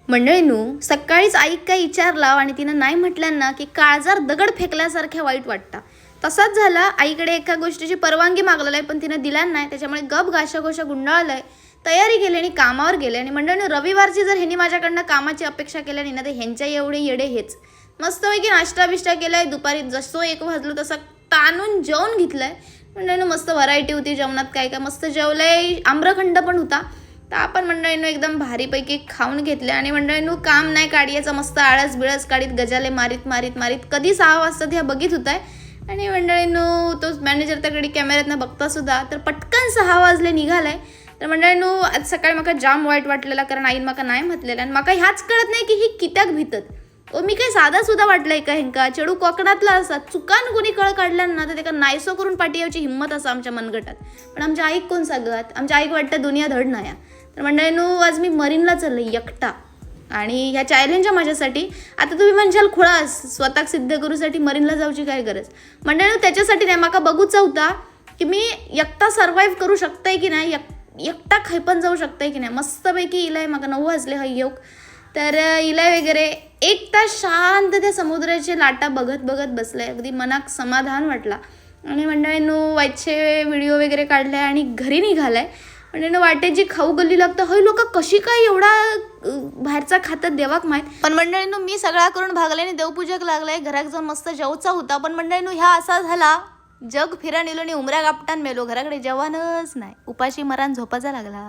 मंडळींनो, सकाळीच आईक काय विचारला आणि तिनं नाही म्हटल्यानं की काळजार दगड फेकल्यासारख्या वाईट वाटतं. तसाच झाला. आईकडे एका गोष्टीची परवानगी मागलेली आहे पण तिनं दिला नाही. त्याच्यामुळे गप घाशाघोशा गुंडाळलाय, तयारी केली आणि कामावर गेले. आणि मंडळींनो, रविवारची जर ह्यांनी माझ्याकडनं कामाची अपेक्षा केली ना तर ह्यांच्या एवढे येडे हेच. मस्तपैकी नाश्ता बिष्टा केलाय. दुपारी जसं 1 वाजलो तसं ताणून जेवण घेतलंय. मंडळींनो, मस्त व्हरायटी होती जेवणात. काय काय मस्त जेवलंय. आम्रखंड पण होता. तर आपण मंडळींनो एकदम भारीपैकी खाऊन घेतले. आणि मंडळींनो, काम नाही काढायचं, मस्त आळस बिळस काढीत गजाले मारीत मारीत मारीत कधी 6 वाजता ह्या बघित होताय. आणि मंडळींनो, तो मॅनेजर त्याकडे कॅमेऱ्यातनं बघता सुद्धा तर पटकन 6 वाजले निघालाय. तर मंडळींनो, आज सकाळी मला जाम वाईट वाटलेला कारण आईन मला नाही म्हटलेलं आणि मला ह्याच कळत नाही की ही कित्याक भितत. मी काही साधा सुद्धा वाटलंय का हेंका चेडू कोकणातला असा चुकान कोणी कळ काढलं ना तर त्याला नायसो करून पाठी यायची हिंमत असा आमच्या मनगटात. पण आमच्या आईक कोण सांगत, आमच्या आईक वाटतं दुनिया धड नाही. तर मंडळींनो, आज मी मरीनला चालले एकटा आणि ह्या चॅलेंज आहे माझ्यासाठी. आता तुम्ही म्हणशाल खुळास, स्वतः सिद्ध करूसाठी मरीनला जाऊची काय गरज. मंडळींनो, त्याच्यासाठी नाही माका बघूचा होता की मी एकटा सर्वाईव्ह करू शकताय की नाही, एकटा खैपण जाऊ शकताय की नाही. मस्तपैकी इलाय माका 9 वाजले हा योग. तर इलाय वगैरे 1 तास शांत त्या समुद्राचे लाटा बघत बघत बसलाय. अगदी मनाक समाधान वाटला. आणि मंडळींनो, वाईटचे व्हिडिओ वगैरे काढले आणि घरी निघालाय. मंडळींनो, वाटेत जी खाऊ गल्ली लागतं हय लोक कशी काय एवढा बाहेरचा खातात देवाक माहीत. पण मंडळींनो, मी सगळा करून भागल्याने देवपूजक लागलाय. घरात जाऊन मस्त जेवचा होता. पण मंडळींनो, ह्या असा झाला जग फिरा नेलो आणि उमऱ्या गापटान मेलो. घराकडे जेवणच नाही. उपाशी मरान झोपाचा लागला.